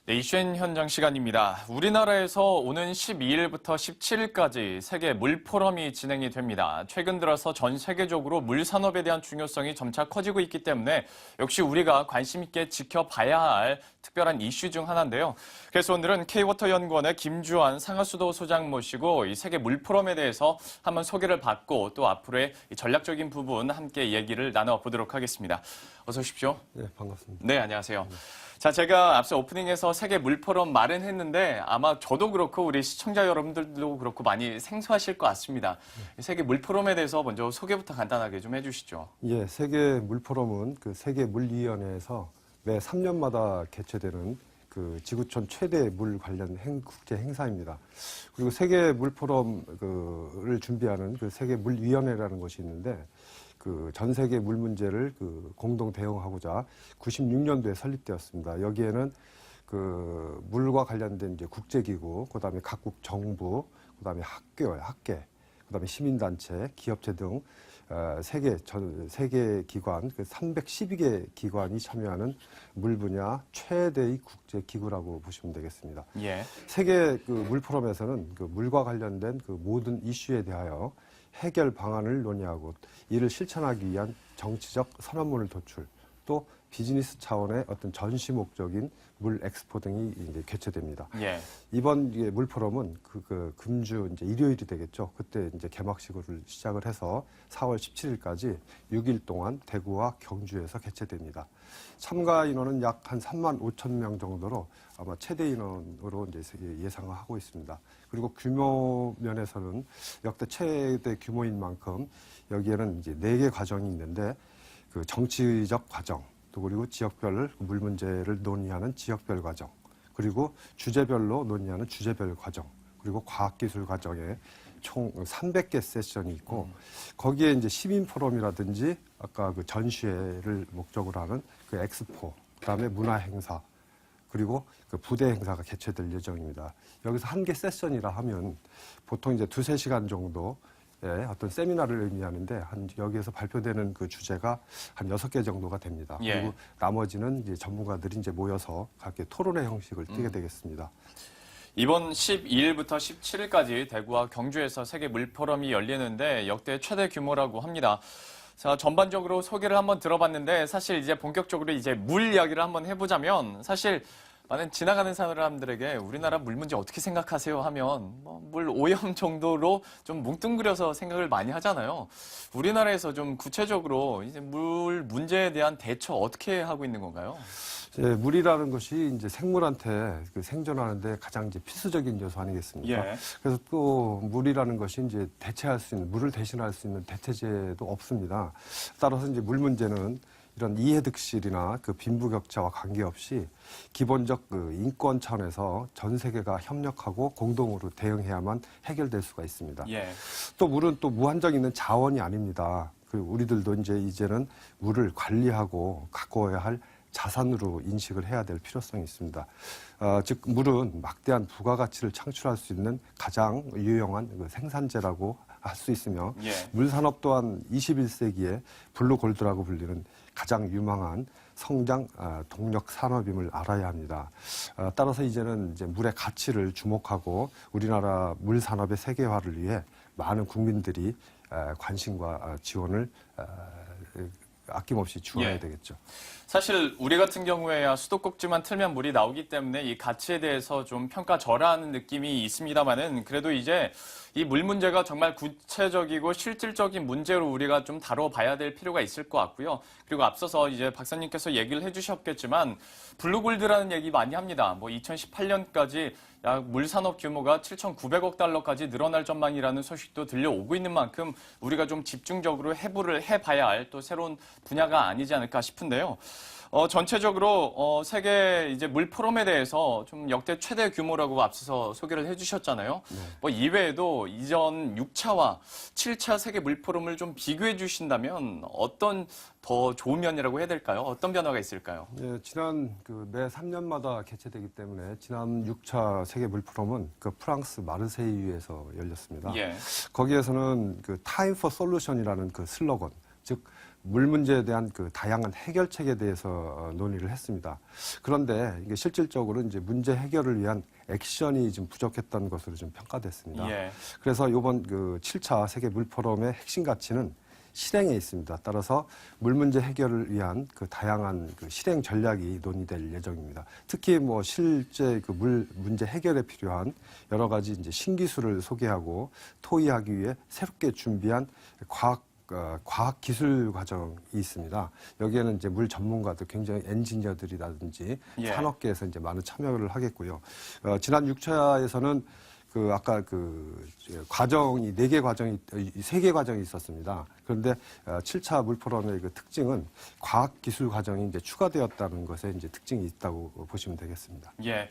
네, 이슈엔 현장 시간입니다. 우리나라에서 오는 12일부터 17일까지 세계 물 포럼이 진행이 됩니다. 최근 들어서 전 세계적으로 물 산업에 대한 중요성이 점차 커지고 있기 때문에 역시 우리가 관심 있게 지켜봐야 할 특별한 이슈 중 하나인데요. 그래서 오늘은 K-워터 연구원의 김주환 상하수도 소장 모시고 이 세계 물 포럼에 대해서 한번 소개를 받고 또 앞으로의 전략적인 부분 함께 얘기를 나눠보도록 하겠습니다. 어서 오십시오. 네, 반갑습니다. 네, 안녕하세요. 자, 제가 앞서 오프닝에서 세계 물 포럼 말은 했는데 아마 저도 그렇고 우리 시청자 여러분들도 그렇고 많이 생소하실 것 같습니다. 세계 물 포럼에 대해서 먼저 소개부터 간단하게 좀 해주시죠. 예, 세계 물 포럼은 그 세계 물위원회에서 매 3년마다 개최되는 그 지구촌 최대 물 관련 국제 행사입니다. 그리고 세계 물 포럼을 준비하는 그 세계 물위원회라는 것이 있는데 그 전 세계 물 문제를 그 공동 대응하고자 96년도에 설립되었습니다. 여기에는 그 물과 관련된 이제 국제기구, 그다음에 각국 정부, 그다음에 학계, 그다음에 시민단체, 기업체 등 세계 기관, 그 312개 기관이 참여하는 물 분야 최대의 국제 기구라고 보시면 되겠습니다. 예. 세계 그 물 포럼에서는 그 물과 관련된 그 모든 이슈에 대하여 해결 방안을 논의하고 이를 실천하기 위한 정치적 선언문을 도출, 또 비즈니스 차원의 어떤 전시 목적인 물 엑스포 등이 이제 개최됩니다. 예. 이번 물 포럼은 금주 이제 일요일이 되겠죠. 그때 이제 개막식을 시작을 해서 4월 17일까지 6일 동안 대구와 경주에서 개최됩니다. 참가 인원은 약 한 3만 5천 명 정도로 아마 최대 인원으로 이제 예상을 하고 있습니다. 그리고 규모 면에서는 역대 최대 규모인 만큼 여기에는 이제 4개 과정이 있는데 그 정치적 과정, 또 그리고 지역별 물 문제를 논의하는 지역별 과정, 그리고 주제별로 논의하는 주제별 과정, 그리고 과학기술 과정에 총 300개 세션이 있고 거기에 이제 시민 포럼이라든지 아까 그 전시회를 목적으로 하는 그 엑스포, 그다음에 문화 행사, 그리고 그 부대 행사가 개최될 예정입니다. 여기서 한 개 세션이라 하면 보통 이제 2-3시간 정도 어떤 세미나를 의미하는데 여기에서 발표되는 그 주제가 한 6개 정도가 됩니다. 예. 그리고 나머지는 이제 전문가들이 이제 모여서 각기 토론의 형식을 띠게 되겠습니다. 이번 12일부터 17일까지 대구와 경주에서 세계 물 포럼이 열리는데 역대 최대 규모라고 합니다. 자, 전반적으로 소개를 한번 들어봤는데 사실 이제 본격적으로 이제 물 이야기를 한번 해보자면 사실 많은 지나가는 사람들에게 우리나라 물 문제 어떻게 생각하세요 하면 물 오염 정도로 좀 뭉뚱그려서 생각을 많이 하잖아요. 우리나라에서 좀 구체적으로 이제 물 문제에 대한 대처 어떻게 하고 있는 건가요? 물이라는 것이 이제 생물한테 그 생존하는데 가장 이제 필수적인 요소 아니겠습니까? 예. 그래서 또 물이라는 것이 이제 대체할 수 있는, 물을 대신할 수 있는 대체제도 없습니다. 따라서 이제 물 문제는 이런 이해득실이나 그 빈부격차와 관계없이 기본적 그 인권 차원에서 전 세계가 협력하고 공동으로 대응해야만 해결될 수가 있습니다. 예. 또 물은 또 무한정 있는 자원이 아닙니다. 그 우리들도 이제는 물을 관리하고 가꿔야 할 자산으로 인식을 해야 될 필요성이 있습니다. 즉 물은 막대한 부가가치를 창출할 수 있는 가장 유용한 그 생산재라고 할 수 있으며 예. 물 산업 또한 21세기의 블루 골드라고 불리는 가장 유망한 성장 동력 산업임을 알아야 합니다. 따라서 이제는 이제 물의 가치를 주목하고 우리나라 물 산업의 세계화를 위해 많은 국민들이 관심과 지원을 아낌없이 주어야 예. 되겠죠. 사실 우리 같은 경우에야 수도꼭지만 틀면 물이 나오기 때문에 이 가치에 대해서 좀 평가절하하는 느낌이 있습니다만은 그래도 이제 이 물 문제가 정말 구체적이고 실질적인 문제로 우리가 좀 다뤄봐야 될 필요가 있을 것 같고요. 그리고 앞서서 이제 박사님께서 얘기를 해주셨겠지만 블루골드라는 얘기 많이 합니다. 뭐 2018년까지 약 물 산업 규모가 7,900억 달러까지 늘어날 전망이라는 소식도 들려오고 있는 만큼 우리가 좀 집중적으로 해부를 해봐야 할 또 새로운 분야가 아니지 않을까 싶은데요. 전체적으로 세계 이제 물 포럼에 대해서 좀 역대 최대 규모라고 앞서서 소개를 해주셨잖아요. 네. 뭐 이외에도 이전 6차와 7차 세계 물 포럼을 좀 비교해 주신다면 어떤 더 좋은 면이라고 해야 될까요? 어떤 변화가 있을까요? 예, 지난 매 3년마다 개최되기 때문에 지난 6차 세계 물 포럼은 그 프랑스 마르세유에서 열렸습니다. 예. 거기에서는 그 Time for Solution이라는 그 슬로건, 즉 물 문제에 대한 그 다양한 해결책에 대해서 논의를 했습니다. 그런데 이게 실질적으로 이제 문제 해결을 위한 액션이 좀 부족했던 것으로 좀 평가됐습니다. 예. 그래서 이번 그 7차 세계 물 포럼의 핵심 가치는 실행에 있습니다. 따라서 물 문제 해결을 위한 그 다양한 그 실행 전략이 논의될 예정입니다. 특히 뭐 실제 그 물 문제 해결에 필요한 여러 가지 이제 신기술을 소개하고 토의하기 위해 새롭게 준비한 과학 기술 과정이 있습니다. 여기에는 이제 물 전문가들, 굉장히 엔지니어들이라든지 예. 산업계에서 이제 많은 참여를 하겠고요. 지난 6차에서는 그 아까 그 과정이 4개 과정이 3개 과정이 있었습니다. 그런데 7차 물 포럼의 그 특징은 과학 기술 과정이 이제 추가되었다는 것에 이제 특징이 있다고 보시면 되겠습니다. 예.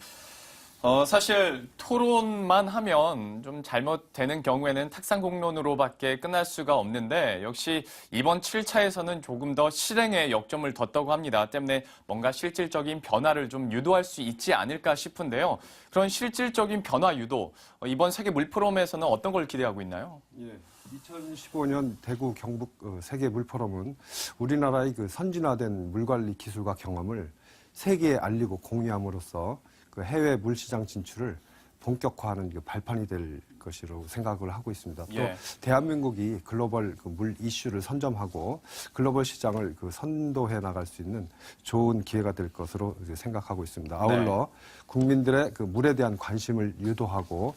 사실 토론만 하면 좀 잘못되는 경우에는 탁상공론으로밖에 끝날 수가 없는데 역시 이번 7차에서는 조금 더 실행에 역점을 뒀다고 합니다. 때문에 뭔가 실질적인 변화를 좀 유도할 수 있지 않을까 싶은데요. 그런 실질적인 변화 유도, 이번 세계 물포럼에서는 어떤 걸 기대하고 있나요? 예. 2015년 대구 경북 세계 물 포럼은 우리나라의 그 선진화된 물 관리 기술과 경험을 세계에 알리고 공유함으로써 그 해외 물 시장 진출을 본격화하는 그 발판이 될 것이라고 생각을 하고 있습니다. 또 예. 대한민국이 글로벌 그 물 이슈를 선점하고 글로벌 시장을 그 선도해 나갈 수 있는 좋은 기회가 될 것으로 이제 생각하고 있습니다. 아울러 국민들의 그 물에 대한 관심을 유도하고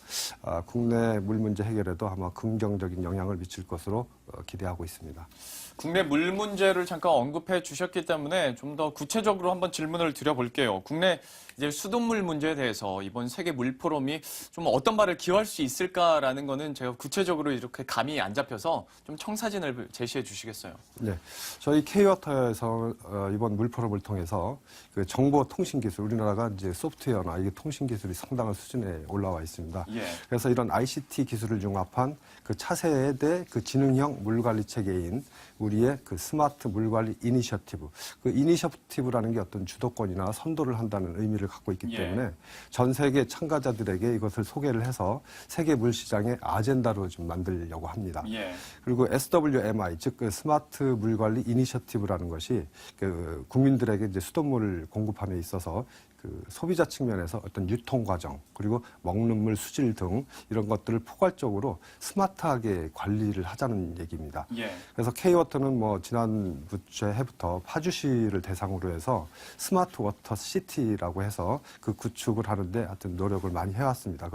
국내 물 문제 해결에도 아마 긍정적인 영향을 미칠 것으로 기대하고 있습니다. 국내 물 문제를 잠깐 언급해 주셨기 때문에 좀 더 구체적으로 한번 질문을 드려볼게요. 국내 이제 수돗물 문제에 대해서 이번 세계 물 포럼이 좀 어떤 바를 기여할 수 있을까라는 거는 제가 구체적으로 이렇게 감이 안 잡혀서 좀 청사진을 제시해 주시겠어요? 네, 저희 K워터에서 이번 물 포럼을 통해서 그 정보통신 기술, 우리나라가 이제 소프트웨어나 이게 통신 기술이 상당한 수준에 올라와 있습니다. 예. 그래서 이런 ICT 기술을 융합한 그 차세대 그 지능형 물관리 체계인 우리의 그 스마트 물관리 이니셔티브, 그 이니셔티브라는 게 어떤 주도권이나 선도를 한다는 의미를 갖고 있기 때문에 전 세계 참가자들에게 이것을 소개를 해서 세계 물 시장의 아젠다로 좀 만들려고 합니다. 예. 그리고 SWMI, 즉 그 스마트 물관리 이니셔티브라는 것이 그 국민들에게 이제 수돗물을 공급함에 있어서 그 소비자 측면에서 어떤 유통 과정 그리고 먹는 물 수질 등 이런 것들을 포괄적으로 스마트하게 관리를 하자는 얘기입니다. 예. 그래서 K워터는 뭐 지난 해부터 파주시를 대상으로 해서 스마트 워터 시티라고 해서 그 구축을 하는데 하여튼 노력을 많이 해왔습니다.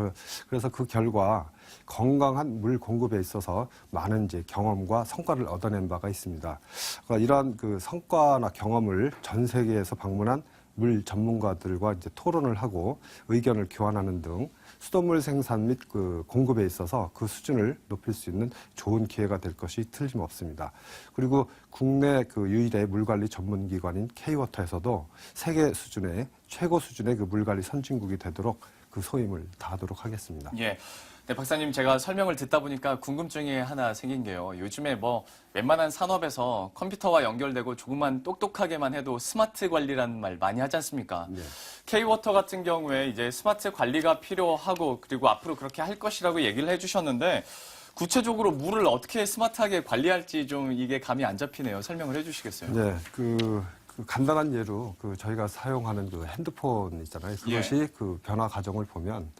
그래서 그 결과 건강한 물 공급에 있어서 많은 이제 경험과 성과를 얻어낸 바가 있습니다. 그러니까 이러한 그 성과나 경험을 전 세계에서 방문한 물 전문가들과 이제 토론을 하고 의견을 교환하는 등 수돗물 생산 및 그 공급에 있어서 그 수준을 높일 수 있는 좋은 기회가 될 것이 틀림없습니다. 그리고 국내 그 유일의 물관리 전문기관인 K워터에서도 세계 수준의 최고 수준의 그 물관리 선진국이 되도록 그 소임을 다하도록 하겠습니다. 예. 네, 박사님, 제가 설명을 듣다 보니까 궁금증이 하나 생긴 게요. 요즘에 뭐 웬만한 산업에서 컴퓨터와 연결되고 조금만 똑똑하게만 해도 스마트 관리라는 말 많이 하지 않습니까? 네. K워터 같은 경우에 이제 스마트 관리가 필요하고 그리고 앞으로 그렇게 할 것이라고 얘기를 해주셨는데 구체적으로 물을 어떻게 스마트하게 관리할지 좀 이게 감이 안 잡히네요. 설명을 해주시겠어요? 네, 그 간단한 예로 그 저희가 사용하는 그 핸드폰 있잖아요. 그것이 그 변화 과정을 보면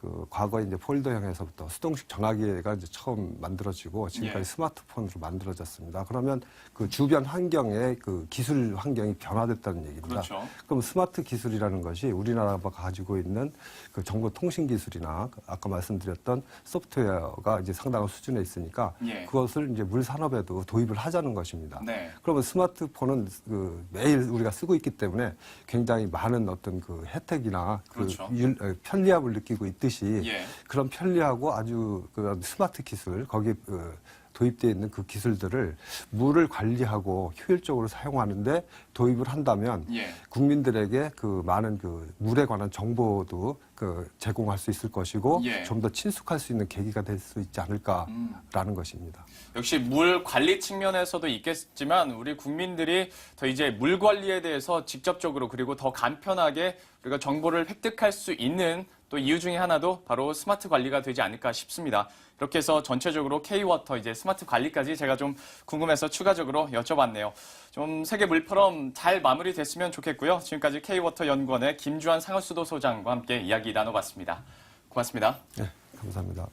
그 과거에 이제 폴더형에서부터 수동식 전화기가 이제 처음 만들어지고 지금까지 스마트폰으로 만들어졌습니다. 그러면 그 주변 환경의 그 기술 환경이 변화됐다는 얘기입니다. 그렇죠. 그럼 스마트 기술이라는 것이 우리나라가 가지고 있는 그 정보 통신 기술이나 아까 말씀드렸던 소프트웨어가 이제 상당한 수준에 있으니까 그것을 이제 물 산업에도 도입을 하자는 것입니다. 네. 그러면 스마트폰은 그 매일 우리가 쓰고 있기 때문에 굉장히 많은 어떤 그 혜택이나 그렇죠. 그 편리함을 느끼고 있듯이 예. 그런 편리하고 아주 그 스마트 기술 거기에 도입되어 있는 그 기술들을 물을 관리하고 효율적으로 사용하는데 도입을 한다면 국민들에게 그 많은 그 물에 관한 정보도 그 제공할 수 있을 것이고 좀 더 친숙할 수 있는 계기가 될 수 있지 않을까라는 것입니다. 역시 물 관리 측면에서도 있겠지만 우리 국민들이 더 이제 물 관리에 대해서 직접적으로 그리고 더 간편하게 우리가 정보를 획득할 수 있는 또 이유 중에 하나도 바로 스마트 관리가 되지 않을까 싶습니다. 이렇게 해서 전체적으로 K-워터 이제 스마트 관리까지 제가 좀 궁금해서 추가적으로 여쭤봤네요. 좀 세계 물포럼 잘 마무리됐으면 좋겠고요. 지금까지 K-워터 연구원의 김주환 상하수도 소장과 함께 이야기 나눠봤습니다. 고맙습니다. 네, 감사합니다.